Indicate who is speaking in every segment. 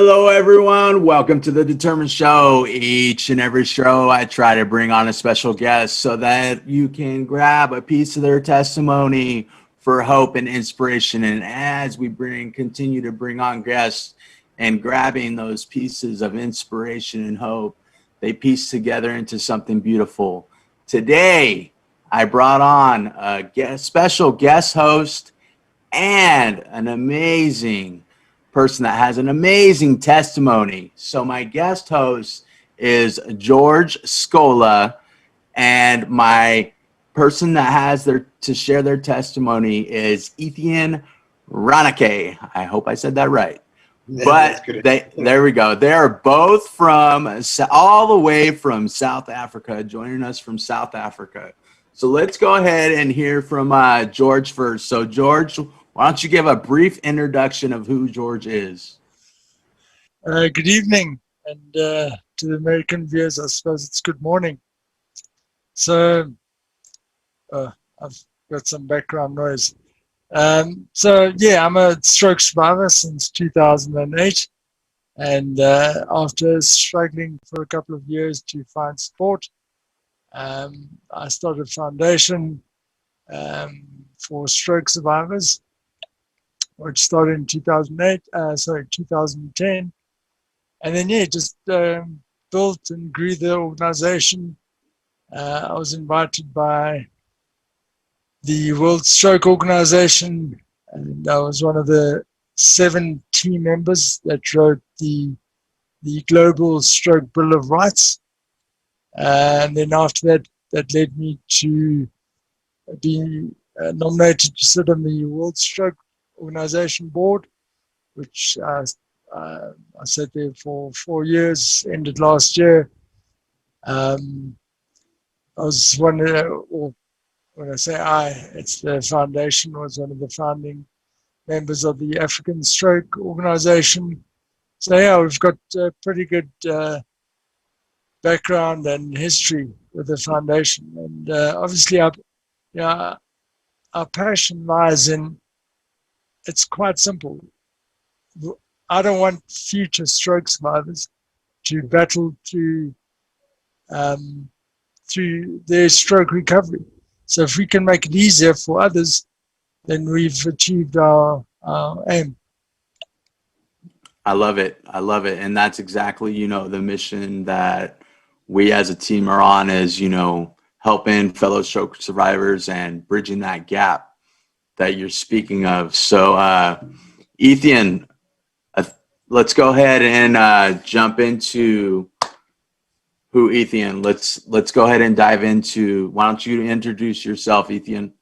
Speaker 1: Hello, everyone. Welcome to the Determined Show. Each and every show, I try to bring on a special guest so that you can grab a piece of their testimony for hope and inspiration. And as we continue to bring on guests and grabbing those pieces of inspiration and hope, they piece together into something beautiful. Today, I brought on a special guest host and an amazing person that has an amazing testimony. So my guest host is George Scola, and my person that has to share their testimony is Ethienne Reynecke. I hope I said that right. But there we go. They are both from all the way from South Africa, joining us from South Africa. So let's go ahead and hear from George first. So George, why don't you give a brief introduction of who George is?
Speaker 2: Good evening, and to the American viewers, I suppose it's good morning. So I've got some background noise. I'm a stroke survivor since 2008, and after struggling for a couple of years to find support, I started a foundation for stroke survivors, which started in 2010. And then, just built and grew the organization. I was invited by the World Stroke Organization, and I was one of the 7 team members that wrote the Global Stroke Bill of Rights. And then after that led me to be nominated to sit on the World Stroke Organization board, which I sat there for 4 years, ended last year. I was when I say it's the foundation, was one of the founding members of the African Stroke Organization. So yeah, we've got a pretty good background and history with the foundation. And obviously our passion lies in, it's quite simple. I don't want future stroke survivors to battle through their stroke recovery. So if we can make it easier for others, then we've achieved our aim.
Speaker 1: I love it. And that's exactly, the mission that we as a team are on is, helping fellow stroke survivors and bridging that gap that you're speaking of. So, Etienne, let's go ahead and jump into who Etienne. Let's go ahead and dive into. Why don't you introduce yourself, Etienne?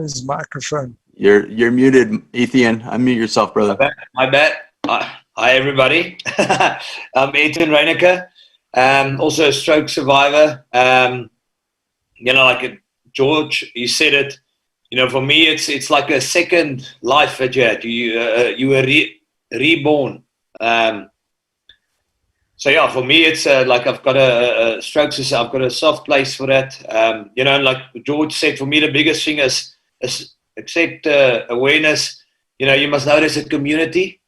Speaker 2: His microphone.
Speaker 1: You're muted, Etienne. Unmute yourself, brother.
Speaker 3: My bad. Hi, everybody. I'm Etienne Reynecke. Also a stroke survivor. Like George, you said it. For me, it's like a second life that you had. You were reborn. For me, it's like I've got a stroke. I've got a soft place for that. Like George said, for me, the biggest thing is accept awareness. You must know there's a community.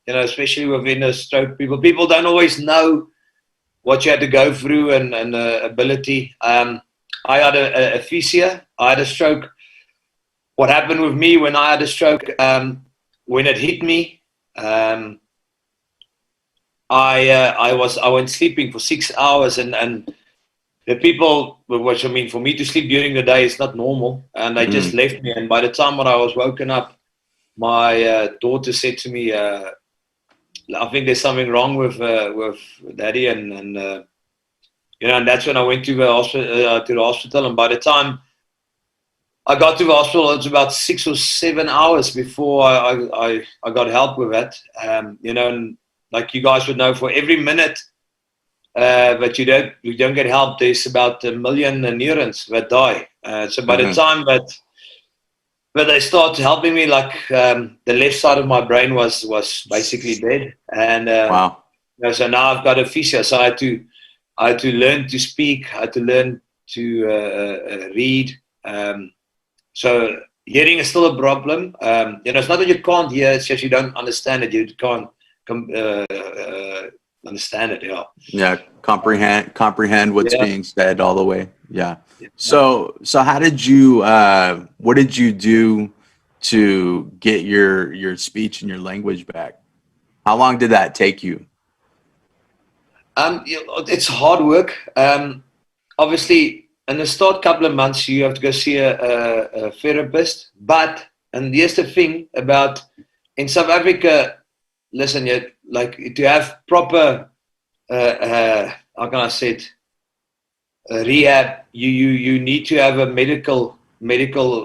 Speaker 3: Especially within the stroke people. People don't always know what you had to go through and ability. I had a aphasia. I had a stroke. What happened with me when I had a stroke, when it hit me, I went sleeping for 6 hours, and the people, which for me to sleep during the day is not normal, and they just left me. And by the time when I was woken up, my daughter said to me, "I think there's something wrong with Daddy," and that's when I went to the hospital, and by the time I got to the hospital, it was about 6 or 7 hours before I got help with that. And like you guys would know, for every minute that you don't get help, there's about 1 million neurons that die. So by the time that they started helping me, like the left side of my brain was basically dead. And
Speaker 1: wow.
Speaker 3: So now I've got aphasia. So I had to learn to speak. I had to learn to read. So hearing is still a problem. It's not that you can't hear; it's just you don't understand it. You can't understand it. Yeah.
Speaker 1: Yeah. Comprehend what's being said all the way. Yeah. So how did you? What did you do to get your speech and your language back? How long did that take you?
Speaker 3: It's hard work. Obviously, in the start couple of months, you have to go see a therapist. And here's the thing about in South Africa, listen, like to have proper, how can I say it, rehab, you need to have a medical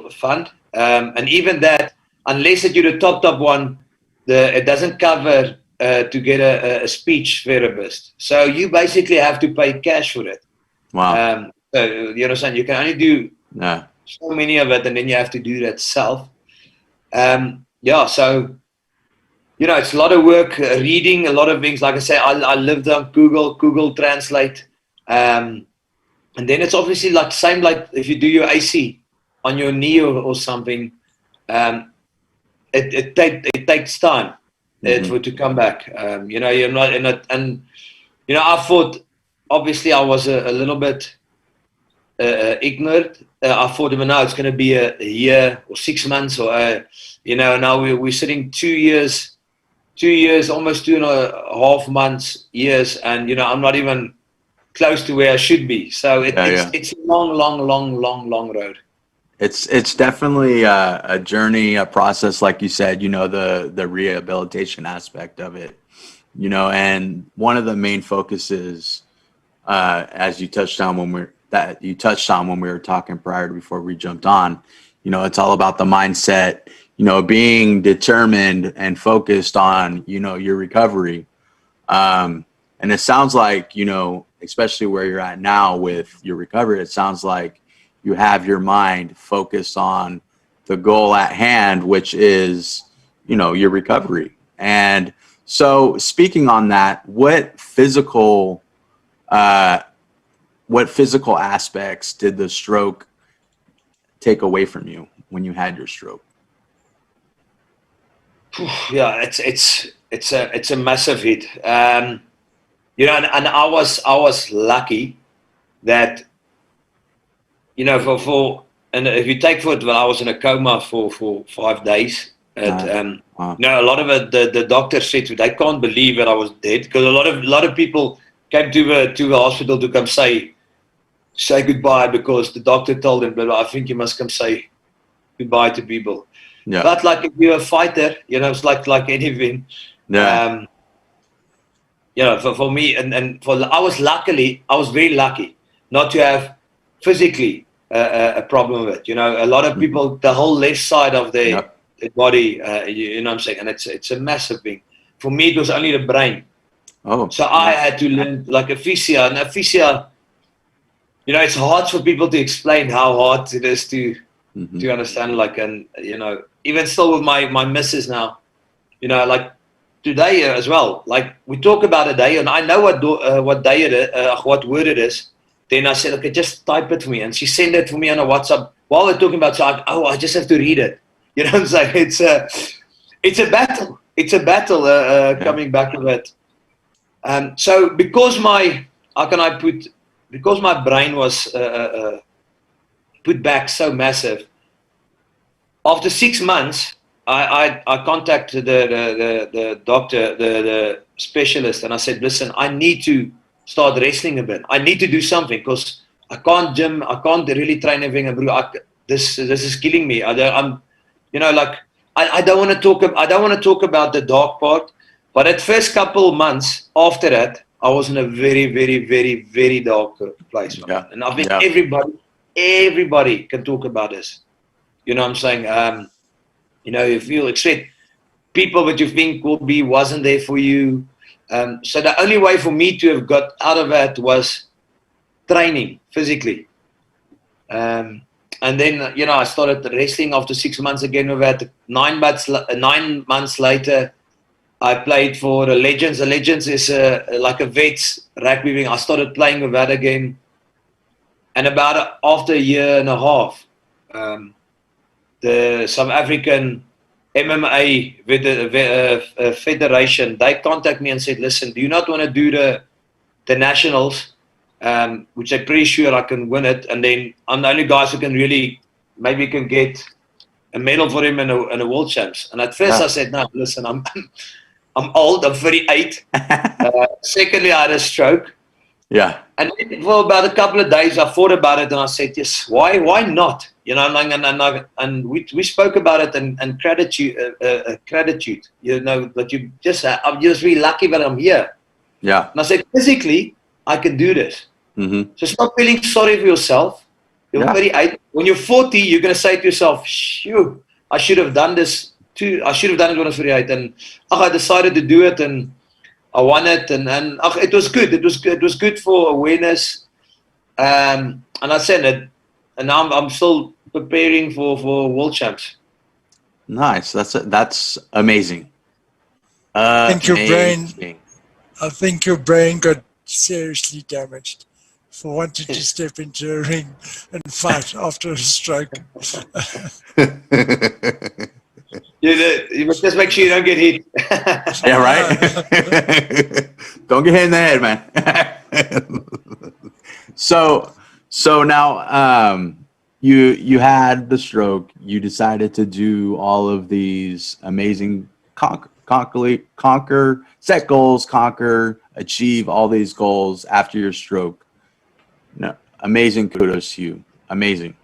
Speaker 3: fund. And even that, unless that you're the top one, it doesn't cover to get a speech therapist. So you basically have to pay cash for it.
Speaker 1: Wow.
Speaker 3: So you understand, you can only do so many of it, and then you have to do that self. So it's a lot of work, reading a lot of things. Like I say, I lived on Google Translate, and then it's obviously like same like if you do your AC on your knee or something, it takes time to come back. You're not in it, and I thought obviously I was a little bit ignorant. I thought, no, it's going to be a year or 6 months, or now we're sitting 2 years, almost 2.5 months, years, and I'm not even close to where I should be. So it's a long road.
Speaker 1: It's definitely a journey, a process, like you said. The rehabilitation aspect of it. And one of the main focuses, as you touched on when we were talking before we jumped on. It's all about the mindset. Being determined and focused on your recovery. And it sounds like especially where you're at now with your recovery, it sounds like you have your mind focused on the goal at hand, which is, your recovery. And so speaking on that, what physical aspects did the stroke take away from you when you had your stroke?
Speaker 3: Yeah, it's a massive hit. And I was lucky that and if you take for it, I was in a coma for 5 days. A lot of it, the doctor said they can't believe that I was dead, because a lot of people came to the hospital to come say goodbye, because the doctor told them, but I think you must come say goodbye to people. Yeah. But like if you're a fighter, it's like anything. Yeah. For me I was very lucky not to have physically a problem with it. A lot of people, the whole left side of their body, what I'm saying, and it's a massive thing. For me, it was only the brain. So I had to learn like a physio, and a physio, it's hard for people to explain how hard it is to understand. Like, and even still with my missus now, like today as well. Like we talk about a day, and I know what day it is, what word it is. Then I said, okay, just type it for me, and she sent it for me on a WhatsApp while we're talking about. So I just have to read it. What I'm saying? It's a battle. It's a battle coming back to it. So because my brain was put back so massive, after 6 months, I contacted the doctor, the specialist, and I said, listen, I need to start wrestling a bit. I need to do something, because I can't gym, I can't really train everything. This is killing me. I don't want to talk about the dark part. But at first couple months after that, I was in a very, very, very, very dark place. Yeah. And I think everybody can talk about this. What I'm saying? You feel except people that you think wasn't there for you. So the only way for me to have got out of that was training physically. And then, I started wrestling after 6 months again with that. 9 months later, I played for the Legends. The Legends is like a vets rugby thing. I started playing with that again. And after a year and a half, the South African MMA Federation, they contacted me and said, listen, do you not want to do the nationals, which I'm pretty sure I can win it, and then I'm the only guys who can really, maybe can get a medal for him in a world champs. And at first I said, no, listen, I'm old, I'm 38. Secondly, I had a stroke.
Speaker 1: Yeah.
Speaker 3: And for about a couple of days, I thought about it, and I said, yes, why not? You know, and we spoke about it, and gratitude, you know, that I'm just really lucky that I'm here.
Speaker 1: Yeah.
Speaker 3: And I said, physically, I can do this.
Speaker 1: Mm-hmm.
Speaker 3: So stop feeling sorry for yourself. You're 38. When you're 40, you're going to say to yourself, shoot, I should have done this too. I should have done it when I was 38. And I decided to do it, and I won it. And it was good. It was good. It was good for awareness. And I said it. And now I'm still preparing for world champs.
Speaker 1: Nice. That's amazing.
Speaker 2: I think your brain got seriously damaged for wanting to step into a ring and fight after a stroke.
Speaker 3: You must just make sure you don't get hit.
Speaker 1: Yeah, right? Don't get hit in the head, man. So now you had the stroke. You decided to do all of these amazing set goals, achieve all these goals after your stroke. No, amazing. Kudos to you. Amazing.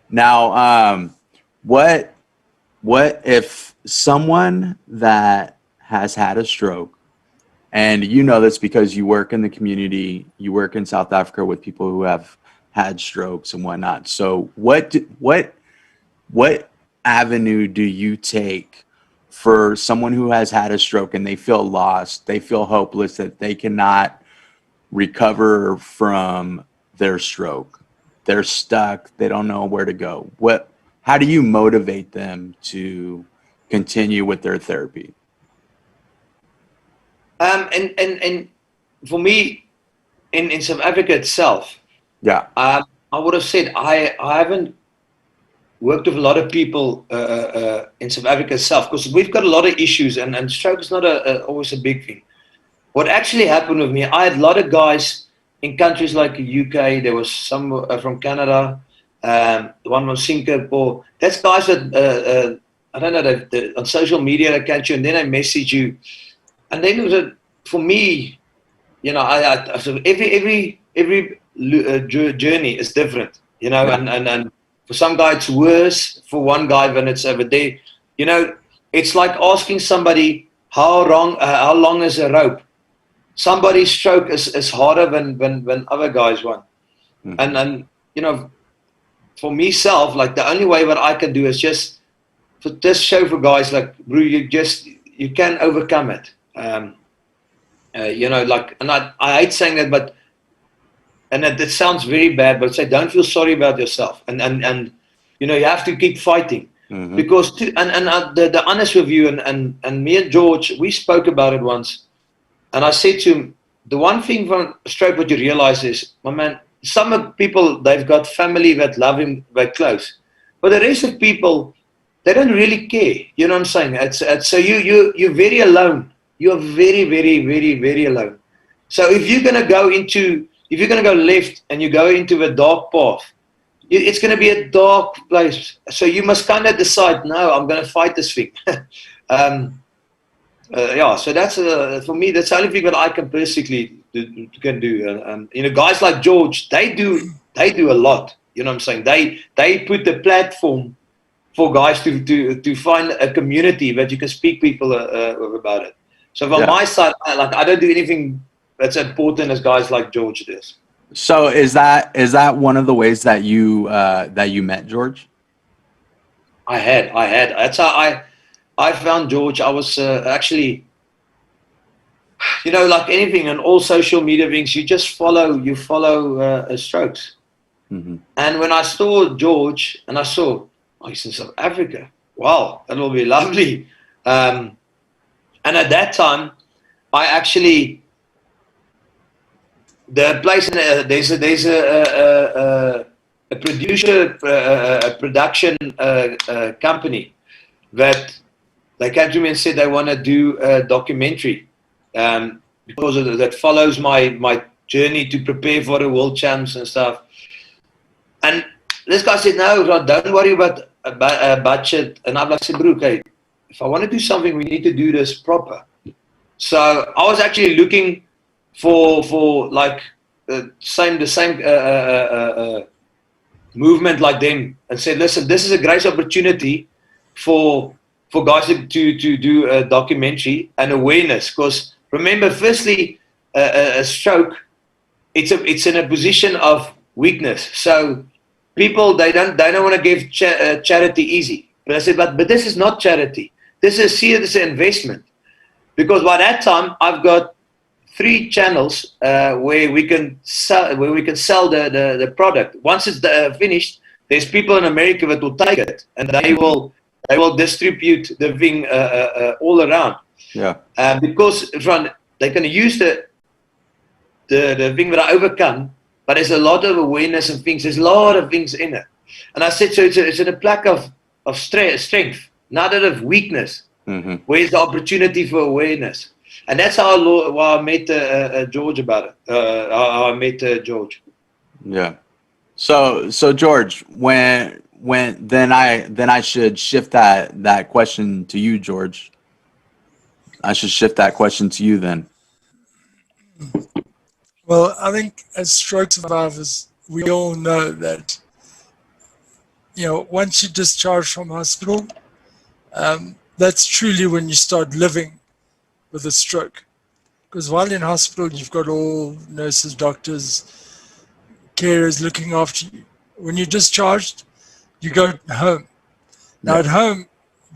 Speaker 1: Now, what if someone that has had a stroke, and you know this because you work in the community, you work in South Africa with people who have had strokes and whatnot. So what avenue do you take for someone who has had a stroke and they feel lost, they feel hopeless, that they cannot recover from their stroke? They're stuck. They don't know where to go. How do you motivate them to continue with their therapy?
Speaker 3: And for me, in South Africa itself, I would have said I haven't worked with a lot of people in South Africa itself, because we've got a lot of issues, and stroke is not always a big thing. What actually happened with me, I had a lot of guys in countries like the UK. There was some from Canada, one from Singapore. That's guys that I don't know, on social media they catch you, and then they message you, and then it was for me, you know, I every journey is different, you know, and for some guy it's worse. For one guy, when it's over there, you know, it's like asking somebody how long is a rope. Somebody's stroke is harder than other guys want. Mm-hmm. And you know, for myself, like the only way what I can do is just show for guys like, bro, you can overcome it. You know, like, and I hate saying that, but and it sounds very bad, but say don't feel sorry about yourself, and you know, you have to keep fighting. Mm-hmm. Because the honest with you, and me and George, we spoke about it once. And I said to him, the one thing from stroke what you realize is, my man, some people, they've got family that love him very close. But the rest of people, they don't really care. You know what I'm saying? It's so you're very alone. You're very, very, very, very alone. So if you're going to go left and you go into a dark path, it's going to be a dark place. So you must kind of decide, no, I'm going to fight this thing. So that's for me. That's the only thing that I can basically do. You know, guys like George, they do a lot. You know what I'm saying? They put the platform for guys to find a community that you can speak people about it. So from my side, I don't do anything that's important as guys like George does.
Speaker 1: So is that one of the ways that you met George?
Speaker 3: I had. That's how I found George. I was actually, you know, like anything on all social media things, you just follow strokes. Mm-hmm. And when I saw George, and I saw, oh, he's in South Africa. Wow, that will be lovely. And at that time, I actually, the place there's a production company that they came to me and said they want to do a documentary because that follows my journey to prepare for the world champs and stuff. And this guy said, no, don't worry about a budget. And I'm like, bro, okay, if I want to do something, we need to do this proper. So I was actually looking for like the same movement like them, and said, listen, this is a great opportunity for guys to do a documentary and awareness. Because remember, firstly, a stroke, it's in a position of weakness. So people, they don't want to give charity easy. But I said, but this is not charity. This is serious investment. Because by that time, I've got 3 channels where we can sell the product. Once it's finished, there's people in America that will take it, and they will distribute the thing all around.
Speaker 1: Yeah.
Speaker 3: Because they're going to use the thing that I overcome, but there's a lot of awareness and things. There's a lot of things in it. And I said, so it's a plaque of strength, not out of weakness.
Speaker 1: Mm-hmm.
Speaker 3: Where's the opportunity for awareness? And that's how I met George about it. How I met George.
Speaker 1: Yeah. So George, when then I should shift that question to you, George. I should shift that question to you then.
Speaker 2: Well, I think as stroke survivors, we all know that, once you discharge from hospital, that's truly when you start living with a stroke. Because while in hospital, you've got all nurses, doctors, carers looking after you. When you're discharged, you go home. Now at home,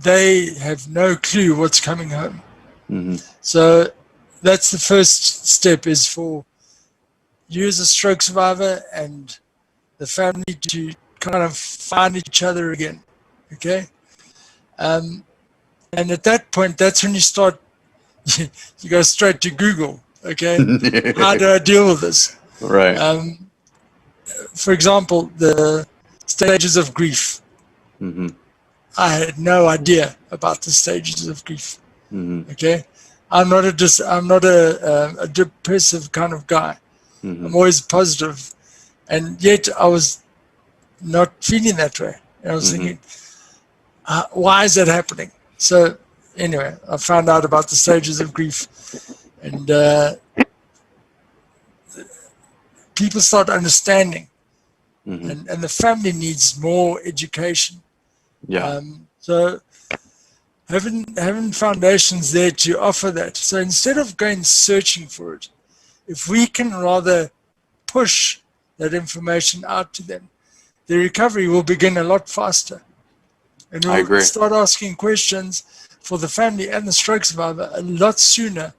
Speaker 2: they have no clue what's coming home.
Speaker 1: Mm-hmm.
Speaker 2: So that's the first step, is for you as a stroke survivor and the family to kind of find each other again. Okay? And at that point, that's when you start, you go straight to Google, okay? How do I deal with this?
Speaker 1: Right.
Speaker 2: For example, the stages of grief.
Speaker 1: Mm-hmm.
Speaker 2: I had no idea about the stages of grief,
Speaker 1: Mm-hmm.
Speaker 2: okay? I'm not a depressive kind of guy.
Speaker 1: Mm-hmm.
Speaker 2: I'm always positive. And yet I was not feeling that way. And I was thinking, why is that happening? So anyway, I found out about the stages of grief, and people start understanding, and the family needs more education.
Speaker 1: Yeah.
Speaker 2: So having foundations there to offer that. So instead of going searching for it, if we can rather push that information out to them, the recovery will begin a lot faster. And we'll start asking questions for the family and the stroke survivor a lot sooner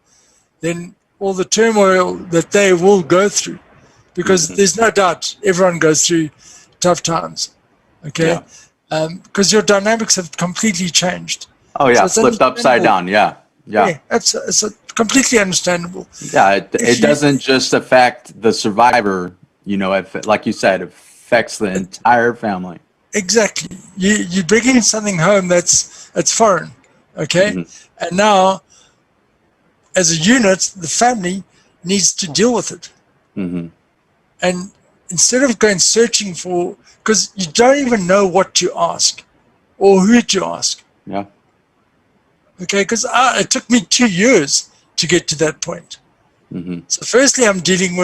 Speaker 2: than all the turmoil that they will go through. Because there's no doubt everyone goes through tough times, okay? Because your dynamics have completely changed.
Speaker 1: Oh, yeah, so flipped upside down, yeah.
Speaker 2: It's completely understandable.
Speaker 1: Yeah, it doesn't just affect the survivor, like you said, it affects the entire family.
Speaker 2: Exactly. You bring in something home that's foreign, okay? And now, as a unit, the family needs to deal with it. And instead of going searching for, because you don't even know what to ask or who to ask.
Speaker 1: Yeah.
Speaker 2: Okay, because it took me 2 years to get to that point. So firstly, I was dealing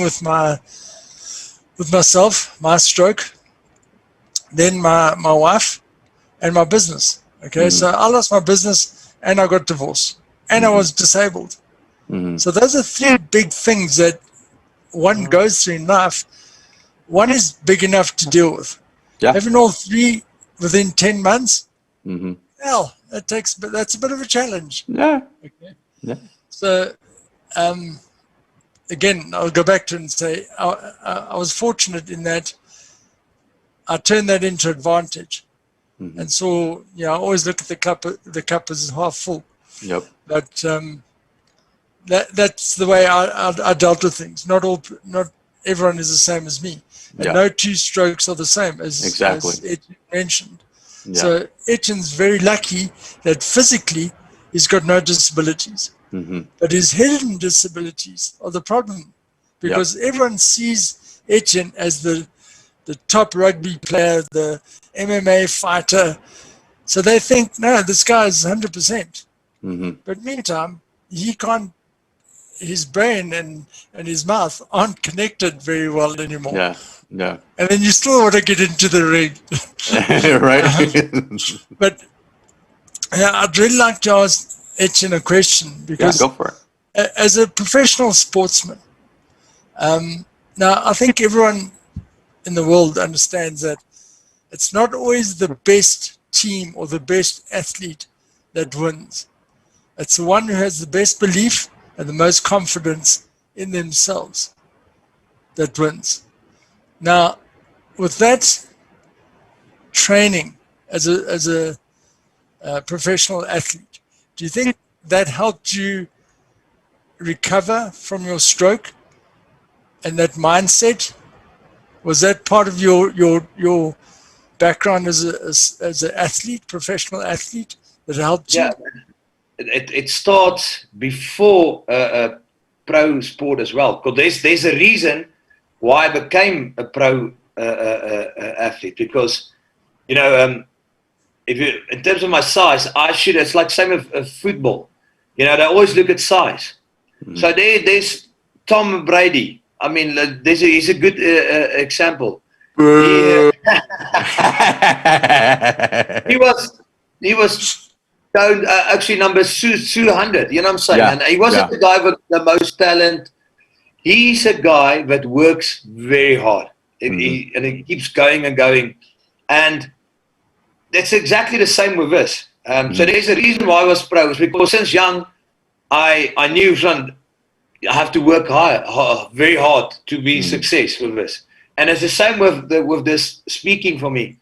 Speaker 2: with myself, my stroke, then my wife, and my business. Okay, so I lost my business, and I got divorced, and I was disabled. So those are 3 big things that one goes through in life. One is big enough to deal with.
Speaker 1: Yeah.
Speaker 2: Having all 3 within 10 months, well, that's a bit of a challenge.
Speaker 1: Yeah.
Speaker 2: Okay.
Speaker 1: Yeah.
Speaker 2: So, again, I'll go back to it and say I was fortunate in that I turned that into advantage. And so, I always look at the cup as half full.
Speaker 1: Yep.
Speaker 2: But that's the way I dealt with things. Not everyone is the same as me. And
Speaker 1: Yeah.
Speaker 2: no two strokes are the same, as Etienne mentioned.
Speaker 1: Yeah.
Speaker 2: So Etienne's very lucky that physically he's got no disabilities.
Speaker 1: Mm-hmm.
Speaker 2: But his hidden disabilities are the problem, because everyone sees Etienne as the top rugby player, the MMA fighter. So they think, no, this guy is 100%.
Speaker 1: Mm-hmm.
Speaker 2: But meantime, he can't, his brain and his mouth aren't connected very well anymore.
Speaker 1: Yeah. Yeah.
Speaker 2: And then you still want to get into the ring.
Speaker 1: Right.
Speaker 2: But yeah, I'd really like to ask Etienne a question, because
Speaker 1: Go for it.
Speaker 2: as a professional sportsman, now I think everyone in the world understands that it's not always the best team or the best athlete that wins. It's the one who has the best belief and the most confidence in themselves that wins. Now, with that training as a professional athlete, do you think that helped you recover from your stroke, and that mindset? Was that part of your background as an athlete, professional athlete, that helped you?
Speaker 3: Yeah, it starts before pro sport as well. Because there's a reason why I became a pro athlete. Because, you know, if you, in terms of my size, it's like same of football. You know, they always look at size. Mm-hmm. So there's Tom Brady. I mean, he's a good example. He was actually number 200. You know what I'm saying? Yeah. And he wasn't the guy with the most talent. He's a guy that works very hard. Mm-hmm. And he keeps going and going. And that's exactly the same with us. So there's a reason why I was pro. It's because since young, I knew I have to work very hard to be successful with this. And it's the same with this speaking for me.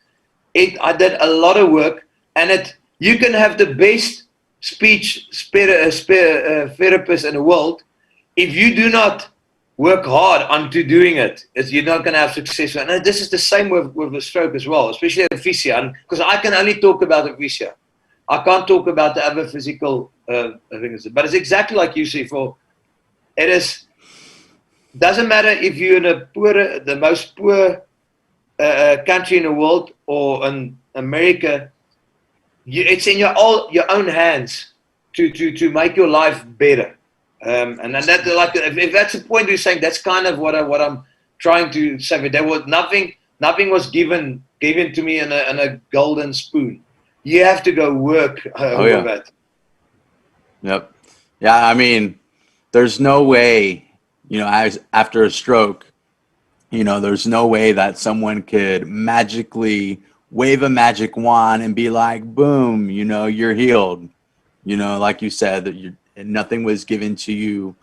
Speaker 3: I did a lot of work, and you can have the best speech therapist in the world. If you do not work hard onto doing it, you're not going to have success. And this is the same with the stroke as well, especially the physio. Because I can only talk about the physio. I can't talk about the other physical things. But it's exactly like you say. Doesn't matter if you're in the most poor country in the world or in America. It's in your own hands to make your life better. And that, like, if that's the point you're saying, that's kind of what I'm trying to say. There was nothing was given to me in a golden spoon. You have to go work over that.
Speaker 1: Yep. Yeah. I mean, there's no way, you know, after a stroke, you know, there's no way that someone could magically wave a magic wand and be like, boom, you know, you're healed. You know, like you said, that nothing was given to you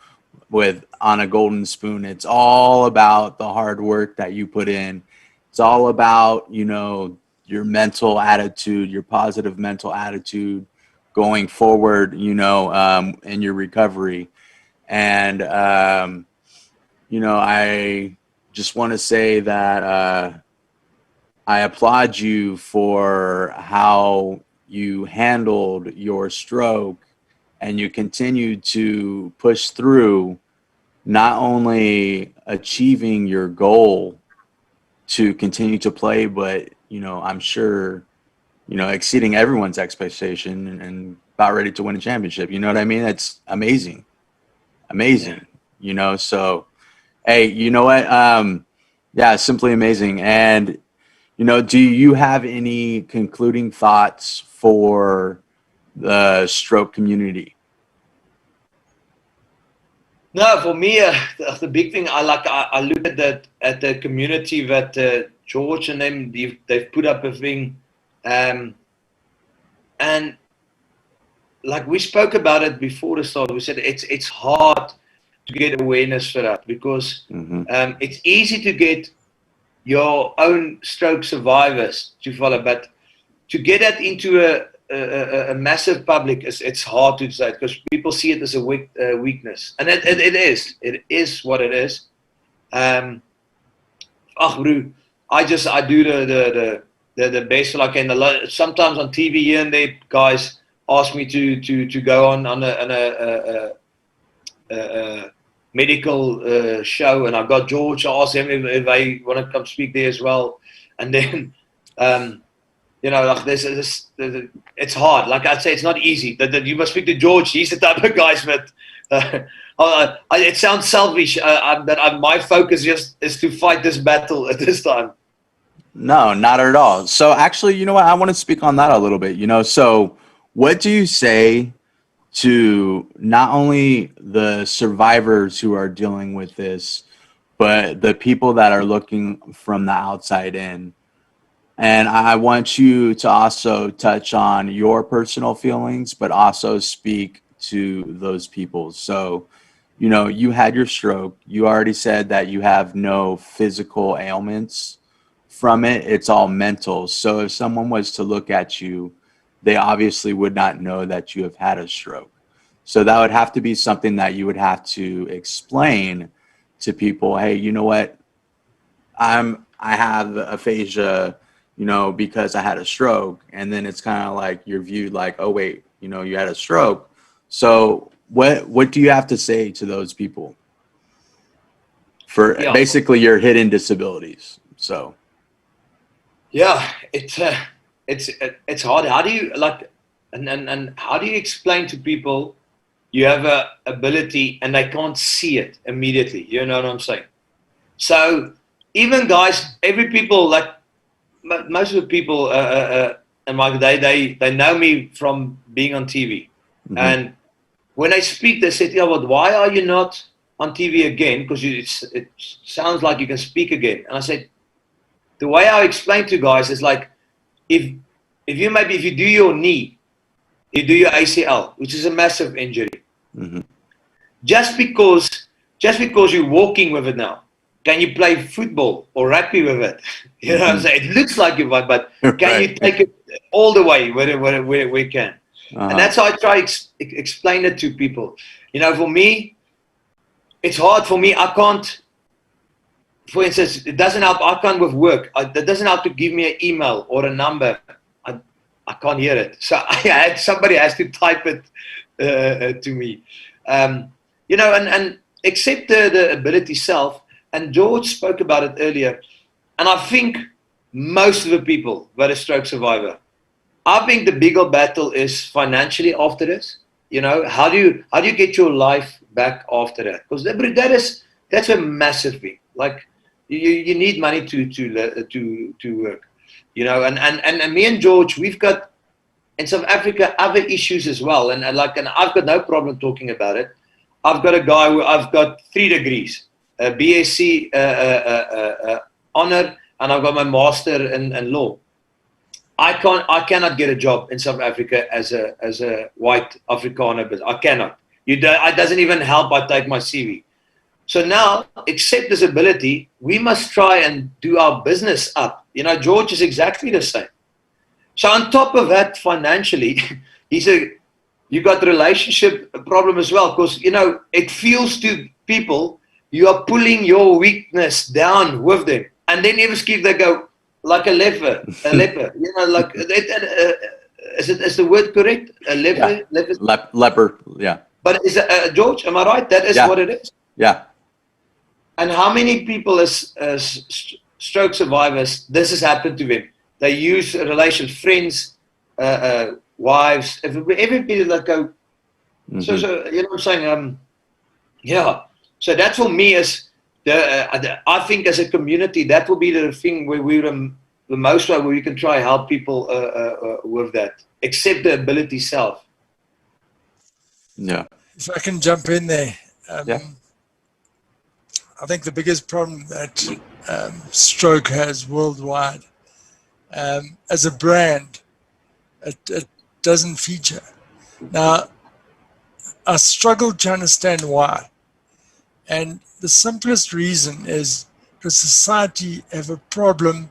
Speaker 1: on a golden spoon. It's all about the hard work that you put in. It's all about, you know, your mental attitude, your positive mental attitude going forward, you know, in your recovery. And, you know, I just want to say that I applaud you for how you handled your stroke, and you continue to push through, not only achieving your goal to continue to play, but, you know, I'm sure, you know, exceeding everyone's expectation and about ready to win a championship. You know what I mean? It's amazing. Amazing. You know, so, hey, you know what? Yeah, simply amazing. And, you know, do you have any concluding thoughts for the stroke community?
Speaker 3: No, for me, the big thing I look at the community that George and them they've put up a thing, and like we spoke about it before the start. We said it's hard to get awareness for that, because it's easy to get your own stroke survivors to follow, but to get that into a massive public, it's hard to say, because people see it as a weakness, and it is what it is. bro, I do the best I can. Sometimes on TV here and there, guys ask me to go on a medical show, and I've got George. I asked him if they want to come speak there as well. And then, like it's hard. Like I say, it's not easy. That you must speak to George. He's the type of guy, but it sounds selfish. My focus is to fight this battle at this time.
Speaker 1: No, not at all. So actually, you know what? I want to speak on that a little bit. So what do you say to not only the survivors who are dealing with this, but the people that are looking from the outside in? And I want you to also touch on your personal feelings, but also speak to those people. So, you had your stroke. You already said that you have no physical ailments from it. It's all mental. So if someone was to look at you, they obviously would not know that you have had a stroke. So that would have to be something that you would have to explain to people. Hey, you know what? I have aphasia, because I had a stroke. And then it's kind of like you're viewed like, oh wait, you had a stroke. So what do you have to say to those people for basically your hidden disabilities? So
Speaker 3: it's hard. How do you and how do you explain to people you have a ability and they can't see it immediately? You know what I'm saying? So even guys, most of the people in my day, they know me from being on TV. Mm-hmm. And when I speak, they say, why are you not on TV again? Because it sounds like you can speak again. And I said, the way I explain to guys is like, if you do your knee, you do your ACL, which is a massive injury. Mm-hmm. Just because you're walking with it now, can you play football or rugby with it? You know what I'm saying? It looks like you might, but can you take it all the way where we can? Uh-huh. And that's how I try explain it to people. For me, it's hard for me. I can't, for instance, it doesn't help. I can't with work. That doesn't help to give me an email or a number. I can't hear it. So somebody has to type it to me. And accept the ability self. And George spoke about it earlier. And I think most of the people that are stroke survivor, I think the bigger battle is financially after this. How do you get your life back after that? Because that's a massive thing. Like you need money to work. And me and George, we've got in South Africa other issues as well. And I've got no problem talking about it. I've got a guy who I've got 3 degrees, a BSc honor, and I've got my master in law. I cannot get a job in South Africa as a white Afrikaner, but I cannot. It doesn't even help. I take my CV. So now, accept disability. We must try and do our business up. George is exactly the same. So on top of that, financially, you got the relationship problem as well, because it feels to people you are pulling your weakness down with them, and then every skip they go. Like a leper, is the word correct? A leper,
Speaker 1: yeah. Leper, yeah.
Speaker 3: But is it, George? Am I right? That is what it is.
Speaker 1: Yeah.
Speaker 3: And how many people as stroke survivors this has happened to them? They use relations, friends, wives, everybody that go. Mm-hmm. So you know what I'm saying? So that's for me as. I think as a community, that will be the thing where we're the most where we can try help people with that. Accept the ability self.
Speaker 1: Yeah.
Speaker 2: If I can jump in there. I think the biggest problem that stroke has worldwide, as a brand, it doesn't feature. Now, I struggle to understand why. And the simplest reason is because society have a problem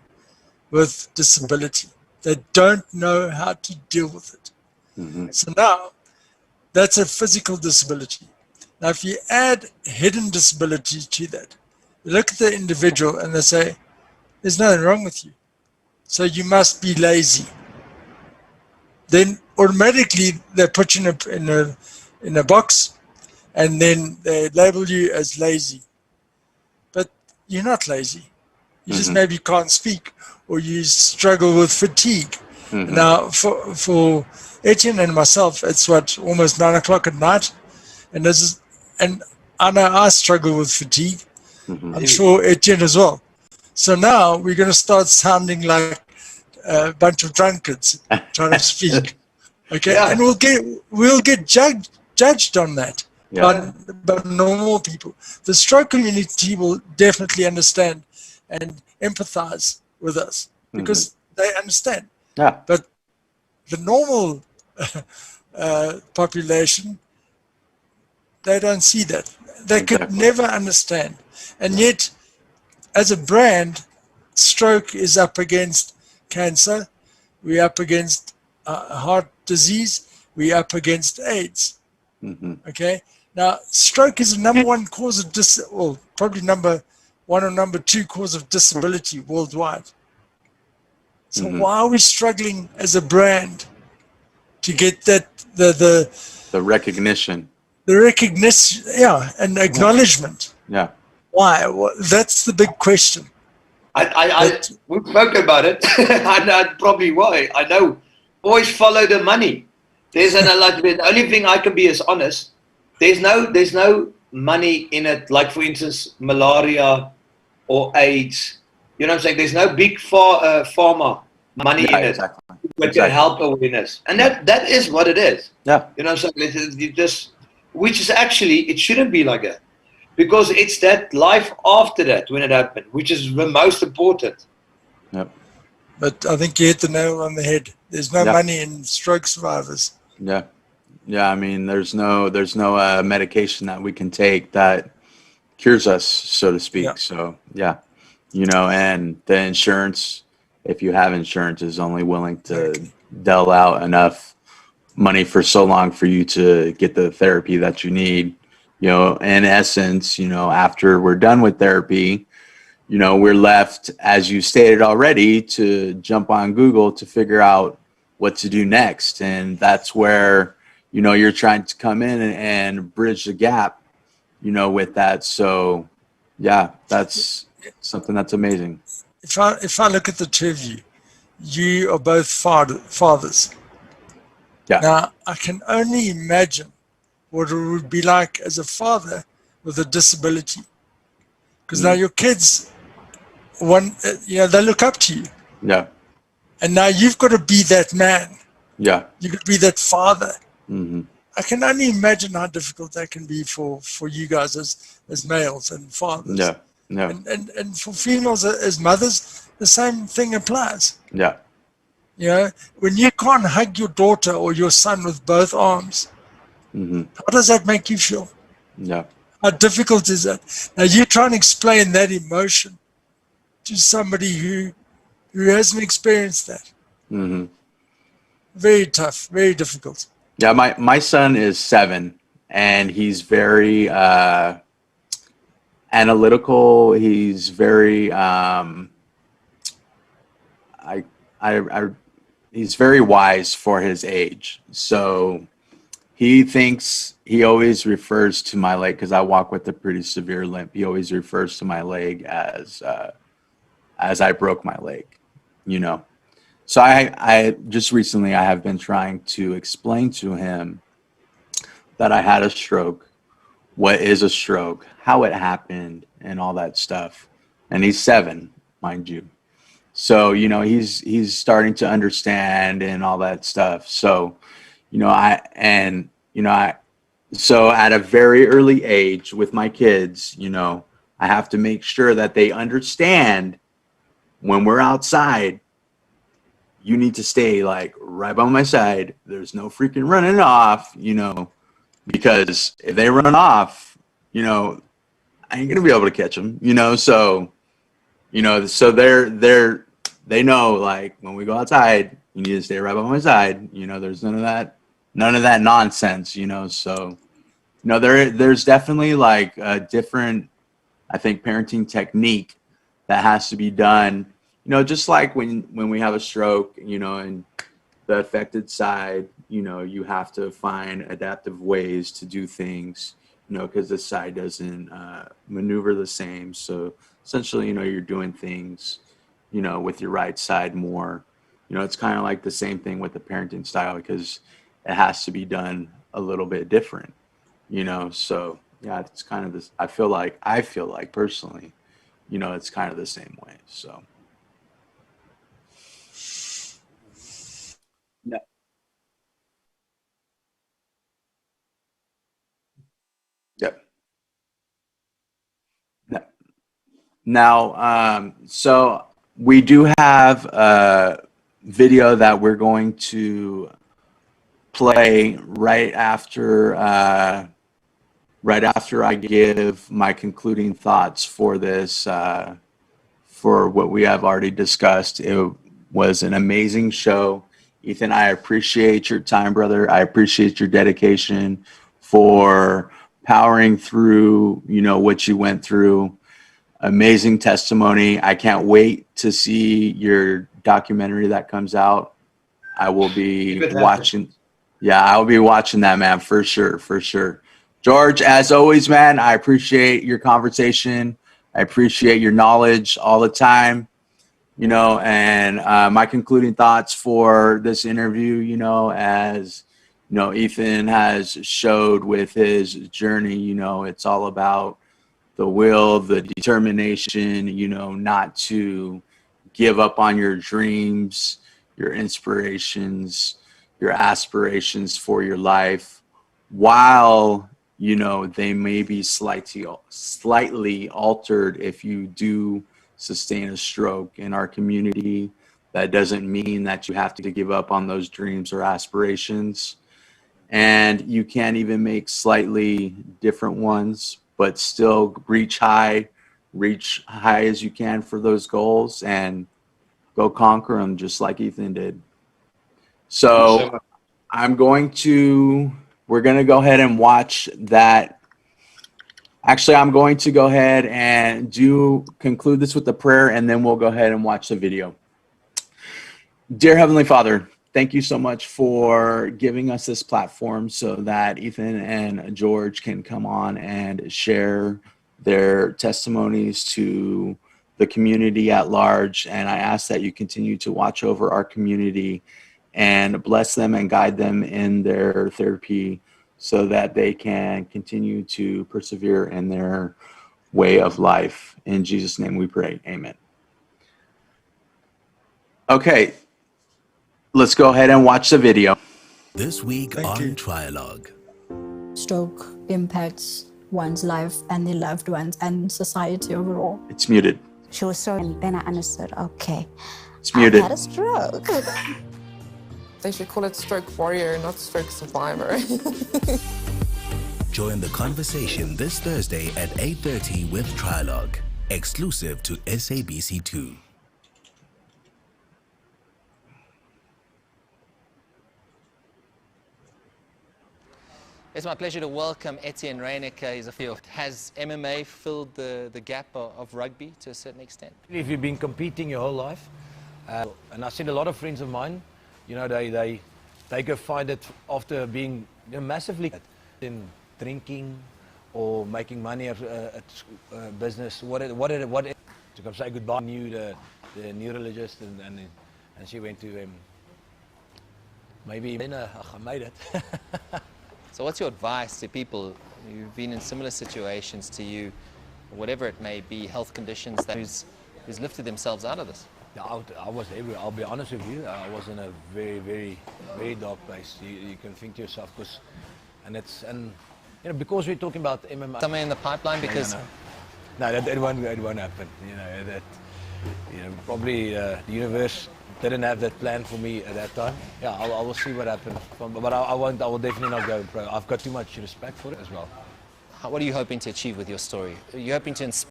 Speaker 2: with disability. They don't know how to deal with it. Mm-hmm. So now, that's a physical disability. Now, if you add hidden disability to that, you look at the individual and they say, there's nothing wrong with you. So you must be lazy. Then automatically they put you in a box, and then they label you as lazy. But you're not lazy. You just maybe can't speak, or you struggle with fatigue. Now, for Etienne and myself, it's almost 9 o'clock at night, and I know I struggle with fatigue. I'm sure Etienne as well. So now we're going to start sounding like a bunch of drunkards trying to speak. Okay, and we'll get judged on that. But normal people, the stroke community will definitely understand and empathize with us because they understand. But the normal population, they don't see that. They could never understand. And yet, as a brand, stroke is up against cancer. We're up against heart disease. We're up against AIDS. Okay? Now, stroke is the number one cause of probably number one or number two cause of disability worldwide. So why are we struggling as a brand to get that the
Speaker 1: recognition?
Speaker 2: The recognition, and acknowledgement. Why? Well, that's the big question.
Speaker 3: We spoke about it. I know probably why. I know. Always follow the money. The only thing I can be is honest. There's no money in it. Like for instance, malaria or AIDS. You know what I'm saying? There's no big pharma money in it. But can help awareness, and that is what it is. You know what I'm saying? Which is actually, it shouldn't be like that, because it's that life after that when it happened, which is the most important.
Speaker 2: But I think you hit the nail on the head. There's no money in stroke survivors.
Speaker 1: I mean, there's no medication that we can take that cures us, so to speak. So and the insurance, if you have insurance, is only willing to dole out enough money for so long for you to get the therapy that you need. In essence, after we're done with therapy, we're left, as you stated already, to jump on Google to figure out what to do next. And that's where, you're trying to come in and bridge the gap, with that. So that's something that's amazing.
Speaker 2: If I look at the two of you are both fathers. Now, I can only imagine what it would be like as a father with a disability. Because now your kids, they look up to you. And now you've got to be that man. You've got to be that father. I can only imagine how difficult that can be for you guys as males and fathers. And for females as mothers, the same thing applies. When you can't hug your daughter or your son with both arms, how does that make you feel? How difficult is that? Now you try and explain that emotion to somebody who hasn't experienced that. Very tough, very difficult.
Speaker 1: My son is 7, and he's very analytical. He's very he's very wise for his age. So he always refers to my leg, because I walk with a pretty severe limp. He always refers to my leg as I broke my leg, So I just recently, I have been trying to explain to him that I had a stroke, what is a stroke, how it happened, and all that stuff. And he's 7, mind you. So, he's starting to understand and all that stuff. So, so at a very early age with my kids, I have to make sure that they understand when we're outside, you need to stay like right by my side. There's no freaking running off, because if they run off, I ain't going to be able to catch them, so, so they know, like, when we go outside, you need to stay right by my side. There's none of that nonsense, so, there's definitely like a different, I think, parenting technique that has to be done just like when we have a stroke, and the affected side, you have to find adaptive ways to do things, because this side doesn't maneuver the same. So essentially, you're doing things, with your right side more. It's kind of like the same thing with the parenting style, because it has to be done a little bit different, So yeah, it's kind of this. I feel like personally, it's kind of the same way. So. Yeah. Yep. Yeah. Now, so we do have a video that we're going to play right after I give my concluding thoughts for this, for what we have already discussed. It was an amazing show. Ethan, I appreciate your time, brother. I appreciate your dedication for powering through, what you went through. Amazing testimony. I can't wait to see your documentary that comes out. I will be watching. Yeah, I'll be watching that, man, for sure, for sure. George, as always, man, I appreciate your conversation. I appreciate your knowledge all the time, and my concluding thoughts for this interview, as, Ethan has showed with his journey, it's all about the will, the determination, not to give up on your dreams, your inspirations, your aspirations for your life, while, they may be slightly altered if you do sustain a stroke in our community. That doesn't mean that you have to give up on those dreams or aspirations. And you can even make slightly different ones, but still reach high as you can for those goals and go conquer them just like Ethan did. So we're going to go ahead and watch that. Actually, I'm going to go ahead and conclude this with a prayer, and then we'll go ahead and watch the video. Dear Heavenly Father, thank you so much for giving us this platform so that Ethan and George can come on and share their testimonies to the community at large. And I ask that you continue to watch over our community and bless them and guide them in their therapy so that they can continue to persevere in their way of life. In Jesus' name we pray. Amen. Okay. Let's go ahead and watch the video.
Speaker 4: This week on Trialogue.
Speaker 5: Stroke impacts one's life and their loved ones and society overall.
Speaker 1: It's muted.
Speaker 6: She was so, and then I understood, okay,
Speaker 1: It's muted.
Speaker 6: I had a stroke.
Speaker 7: They should call it stroke warrior, not stroke survivor.
Speaker 4: Join the conversation this Thursday at 8:30 with Trialogue, exclusive to SABC2.
Speaker 8: It's my pleasure to welcome Etienne Reynecke. He's a field. Has MMA filled the gap of rugby to a certain extent?
Speaker 9: If you've been competing your whole life, and I've seen a lot of friends of mine, they go find it after being massively in drinking or making money at business. What to come say goodbye. Knew the neurologist and she went to maybe I made it.
Speaker 8: So what's your advice to people who've been in similar situations to you, whatever it may be, health conditions, who's lifted themselves out of this?
Speaker 9: I was everywhere. I'll be honest with you. I was in a very, very, very dark place. You can think to yourself, because we're talking about MMA.
Speaker 8: Somewhere in the pipeline, because
Speaker 9: no, that won't happen. Probably the universe didn't have that plan for me at that time. Yeah, I will see what happens. But I won't. I will definitely not go pro. I've got too much respect for it as well.
Speaker 8: what are you hoping to achieve with your story? Are you hoping to inspire